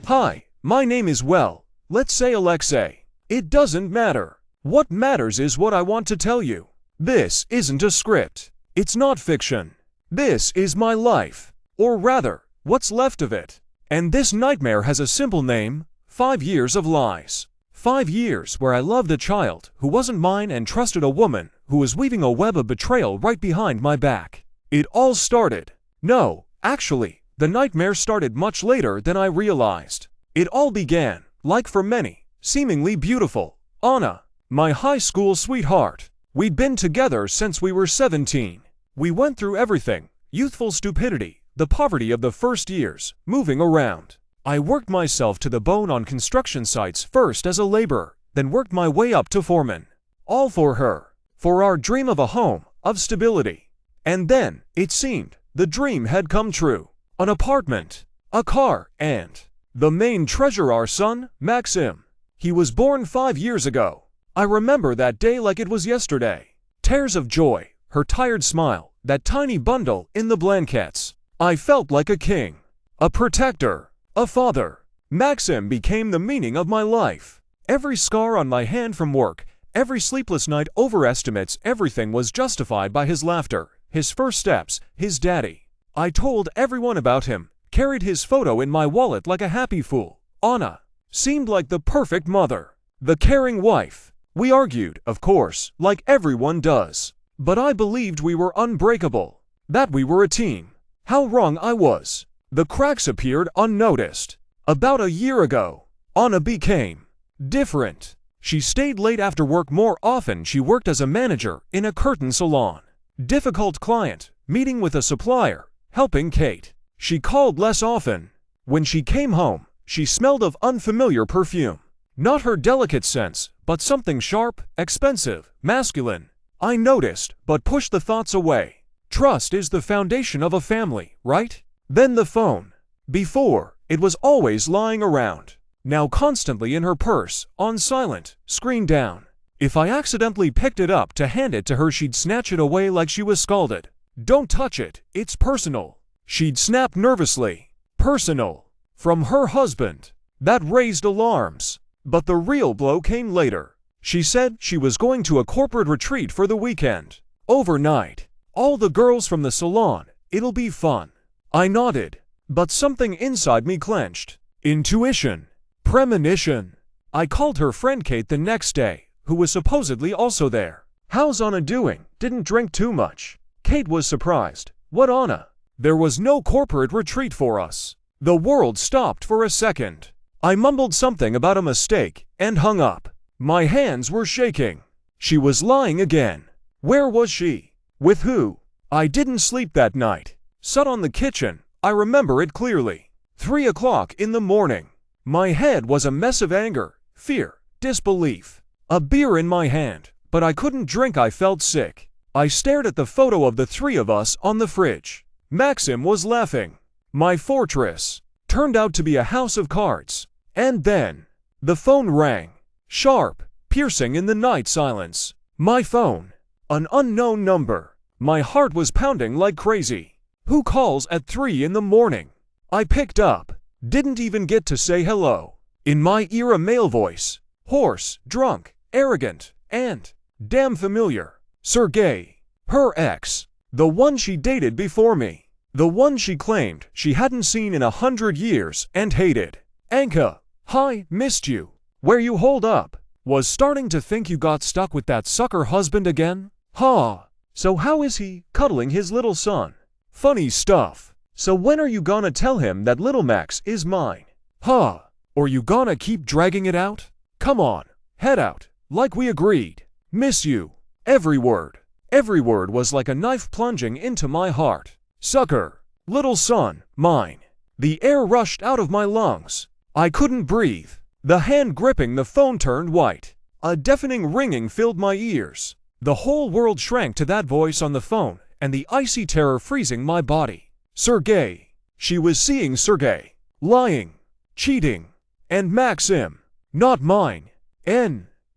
Hi, my name is let's say Alexei. It doesn't matter. What matters is what I want to tell you. This isn't a script. It's not fiction. This is my life. Or rather, what's left of it. And this nightmare has a simple name: 5 years of lies. 5 years where I loved a child who wasn't mine and trusted a woman who was weaving a web of betrayal right behind my back. It all started. No, actually, the nightmare started much later than I realized. It all began, like for many, seemingly beautiful, Anna, my high school sweetheart. We'd been together since we were 17. We went through everything: youthful stupidity, the poverty of the first years, moving around. I worked myself to the bone on construction sites, first as a laborer, then worked my way up to foreman. All for her, for our dream of a home, of stability. And then, it seemed, the dream had come true. An apartment, a car, and the main treasure, our son, Maxim. He was born 5 years ago. I remember that day like it was yesterday. Tears of joy, her tired smile, that tiny bundle in the blankets. I felt like a king, a protector, a father. Maxim became the meaning of my life. Every scar on my hand from work, every sleepless night over estimates, everything was justified by his laughter, his first steps, his daddy. I told everyone about him, carried his photo in my wallet like a happy fool. Anna seemed like the perfect mother, the caring wife. We argued, of course, like everyone does. But I believed we were unbreakable, that we were a team. How wrong I was. The cracks appeared unnoticed. About a year ago, Anna became different. She stayed late after work more often. She worked as a manager in a curtain salon. Difficult client, meeting with a supplier, helping Kate. She called less often. When she came home, she smelled of unfamiliar perfume. Not her delicate scents, but something sharp, expensive, masculine. I noticed, but pushed the thoughts away. Trust is the foundation of a family, right? Then the phone. Before, it was always lying around. Now constantly in her purse, on silent, screen down. If I accidentally picked it up to hand it to her, she'd snatch it away like she was scalded. Don't touch it, it's personal. She'd snap nervously. Personal. From her husband. That raised alarms. But the real blow came later. She said she was going to a corporate retreat for the weekend. Overnight. All the girls from the salon. It'll be fun. I nodded. But something inside me clenched. Intuition. Premonition. I called her friend Kate the next day, who was supposedly also there. How's Anna doing? Didn't drink too much. Kate was surprised. What Anna? There was no corporate retreat for us. The world stopped for a second. I mumbled something about a mistake and hung up. My hands were shaking. She was lying again. Where was she? With who? I didn't sleep that night. Sat on the kitchen. I remember it clearly. 3 o'clock in the morning. My head was a mess of anger, fear, disbelief. A beer in my hand, but I couldn't drink. I felt sick. I stared at the photo of the three of us on the fridge. Maxim was laughing. My fortress turned out to be a house of cards. And then, the phone rang. Sharp, piercing in the night silence. My phone. An unknown number. My heart was pounding like crazy. Who calls at 3 in the morning? I picked up. Didn't even get to say hello. In my ear a male voice. Hoarse, drunk, arrogant, and damn familiar. Sergey. Her ex. The one she dated before me. The one she claimed she hadn't seen in 100 years and hated. Anka. Hi, missed you. Where you hold up? Was starting to think you got stuck with that sucker husband again? Ha. So how is he, cuddling his little son? Funny stuff. So when are you gonna tell him that little Max is mine? Ha. Or you gonna keep dragging it out? Come on, head out, like we agreed. Miss you. Every word was like a knife plunging into my heart. Sucker. Little son, mine. The air rushed out of my lungs. I couldn't breathe. The hand gripping the phone turned white. A deafening ringing filled my ears. The whole world shrank to that voice on the phone, and the icy terror freezing my body. Sergey. She was seeing Sergey. Lying. Cheating. And Maxim. Not mine.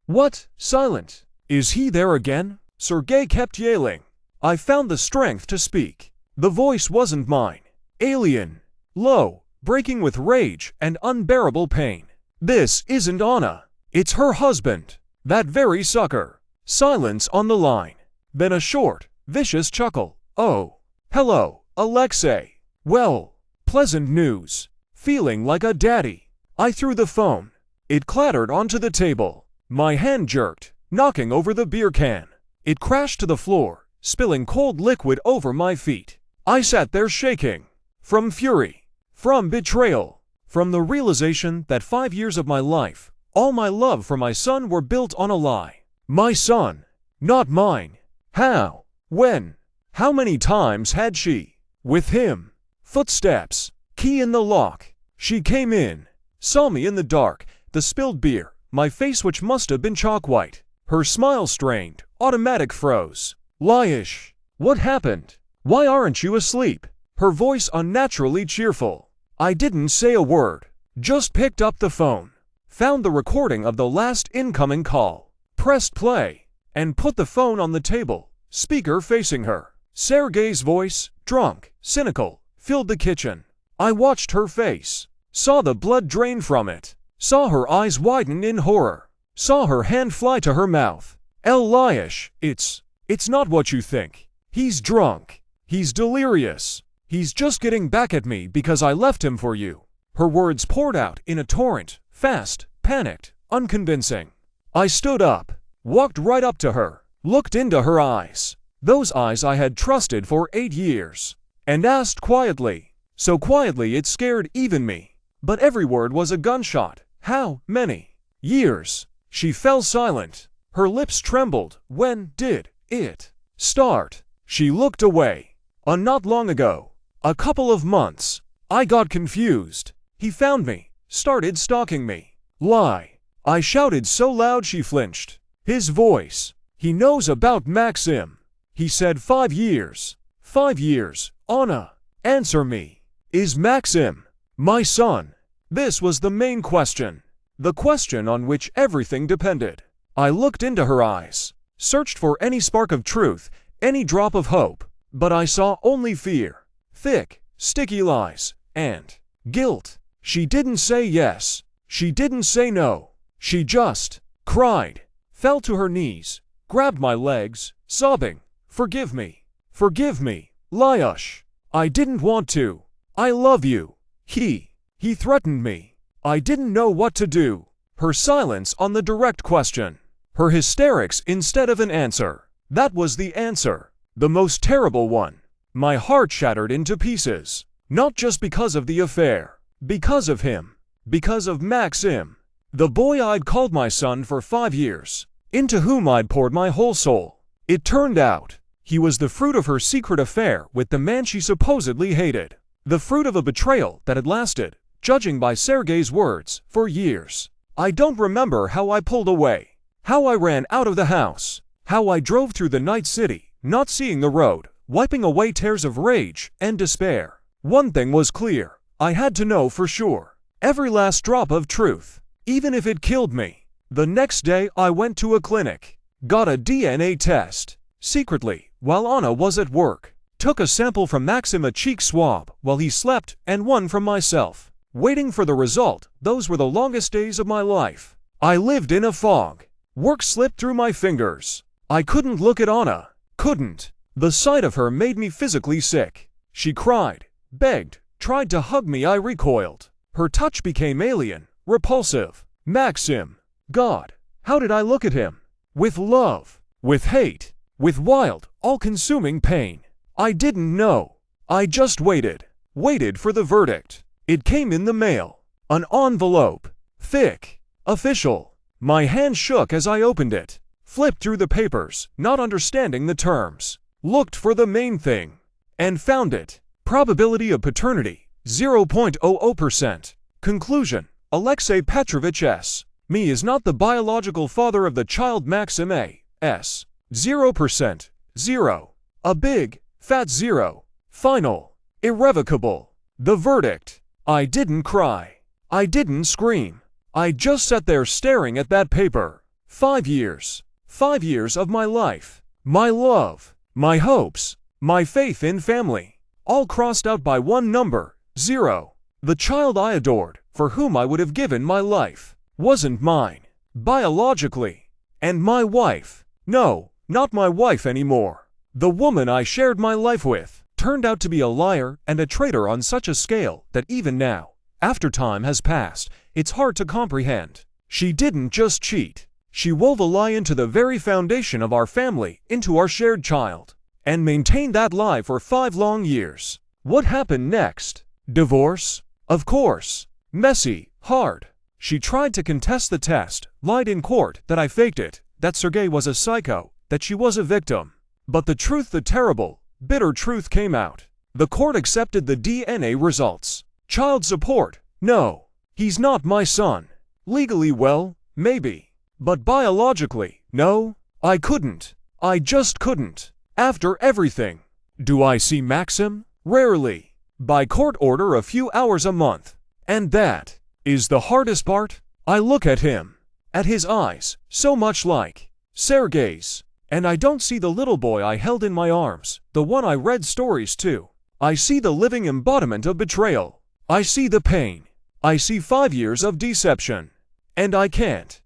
What? Silent. Is he there again? Sergey kept yelling. I found the strength to speak. The voice wasn't mine. Alien. Low. breaking with rage and unbearable pain. This isn't Anna. It's her husband. That very sucker. Silence on the line. Then a short, vicious chuckle. Oh. Hello, Alexei. Well, pleasant news. Feeling like a daddy. I threw the phone. It clattered onto the table. My hand jerked, knocking over the beer can. It crashed to the floor, spilling cold liquid over my feet. I sat there shaking. From fury. From betrayal. From the realization that 5 years of my life, all my love for my son, were built on a lie. My son. Not mine. How? When? How many times had she? With him. Footsteps. Key in the lock. She came in. Saw me in the dark, the spilled beer, my face which must have been chalk white. Her smile strained, automatic froze. Lyish. What happened? Why aren't you asleep? Her voice unnaturally cheerful. I didn't say a word. Just picked up the phone. Found the recording of the last incoming call. Pressed play. And put the phone on the table, speaker facing her. Sergei's voice, drunk, cynical, filled the kitchen. I watched her face. Saw the blood drain from it. Saw her eyes widen in horror. Saw her hand fly to her mouth. Lyish, it's not what you think. He's drunk. He's delirious. He's just getting back at me because I left him for you. Her words poured out in a torrent, fast, panicked, unconvincing. I stood up, walked right up to her, looked into her eyes, those eyes I had trusted for 8 years, and asked quietly, so quietly it scared even me. But every word was a gunshot. How many years? She fell silent. Her lips trembled. When did it start? She looked away. Not long ago. A couple of months. I got confused. He found me, started stalking me. Lie. I shouted so loud she flinched. His voice. He knows about Maxim. He said 5 years. 5 years. Anna, answer me. Is Maxim my son? This was the main question. The question on which everything depended. I looked into her eyes, searched for any spark of truth, any drop of hope, but I saw only fear. Thick, sticky lies, and guilt. She didn't say yes. She didn't say no. She just cried, fell to her knees, grabbed my legs, sobbing, "Forgive me. Forgive me, Lyish. I didn't want to. I love you." He threatened me. I didn't know what to do. Her silence on the direct question. Her hysterics instead of an answer. That was the answer. The most terrible one. My heart shattered into pieces. Not just because of the affair. Because of him. Because of Maxim. The boy I'd called my son for 5 years. Into whom I'd poured my whole soul. It turned out, he was the fruit of her secret affair with the man she supposedly hated. The fruit of a betrayal that had lasted, judging by Sergei's words, for years. I don't remember how I pulled away. How I ran out of the house. How I drove through the night city, not seeing the road, wiping away tears of rage and despair. One thing was clear. I had to know for sure. Every last drop of truth. Even if it killed me. The next day I went to a clinic. Got a DNA test. Secretly, while Anna was at work. Took a sample from Maxim, a cheek swab, while he slept, and one from myself. Waiting for the result, those were the longest days of my life. I lived in a fog. Work slipped through my fingers. I couldn't look at Anna. Couldn't. The sight of her made me physically sick. She cried, begged, tried to hug me. I recoiled. Her touch became alien, repulsive. Maxim. God, how did I look at him? With love. With hate. With wild, all-consuming pain. I didn't know. I just waited. Waited for the verdict. It came in the mail. An envelope. Thick. Official. My hand shook as I opened it. Flipped through the papers, not understanding the terms. Looked for the main thing. And found it. Probability of paternity, 0.00%. Conclusion. Alexei Petrovich S. Me is not the biological father of the child. Maxim A. S. 0%. 0. A big, fat 0. Final. Irrevocable. The verdict. I didn't cry. I didn't scream. I just sat there staring at that paper. 5 years. 5 years of my life. My love. My hopes. My faith in family. All crossed out by one number. 0. The child I adored, for whom I would have given my life, wasn't mine, biologically. And my wife, no, not my wife anymore. The woman I shared my life with, turned out to be a liar and a traitor on such a scale that even now, after time has passed, it's hard to comprehend. She didn't just cheat. She wove a lie into the very foundation of our family, into our shared child, and maintained that lie for 5 long years. What happened next? Divorce? Of course. Messy, hard. She tried to contest the test, lied in court that I faked it, that Sergei was a psycho, that she was a victim. But the truth, the terrible, bitter truth came out. The court accepted the DNA results. Child support? No. He's not my son. Legally, well, maybe. But biologically, no. I couldn't. I just couldn't. After everything. Do I see Maxim? Rarely. By court order a few hours a month. And that is the hardest part. I look at him, at his eyes, so much like Sergei's, and I don't see the little boy I held in my arms, the one I read stories to. I see the living embodiment of betrayal. I see the pain. I see 5 years of deception. And I can't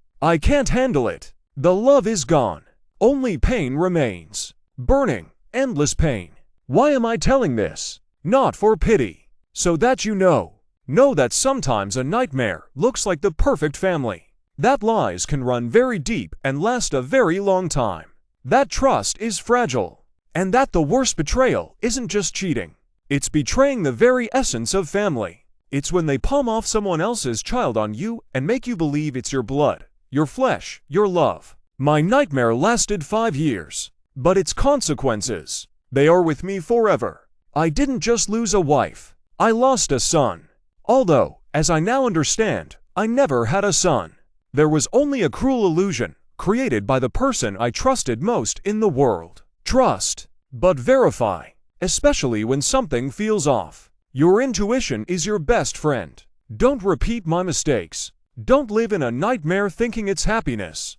handle it. The love is gone. Only pain remains. Burning, endless pain. Why am I telling this? Not for pity. So that you know that sometimes a nightmare looks like the perfect family. That lies can run very deep and last a very long time. That trust is fragile. And that the worst betrayal isn't just cheating. It's betraying the very essence of family. It's when they palm off someone else's child on you and make you believe it's your blood, your flesh, your love. My nightmare lasted 5 years. But its consequences, they are with me forever. I didn't just lose a wife. I lost a son. Although, as I now understand, I never had a son. There was only a cruel illusion created by the person I trusted most in the world. Trust, but verify, especially when something feels off. Your intuition is your best friend. Don't repeat my mistakes. Don't live in a nightmare thinking it's happiness.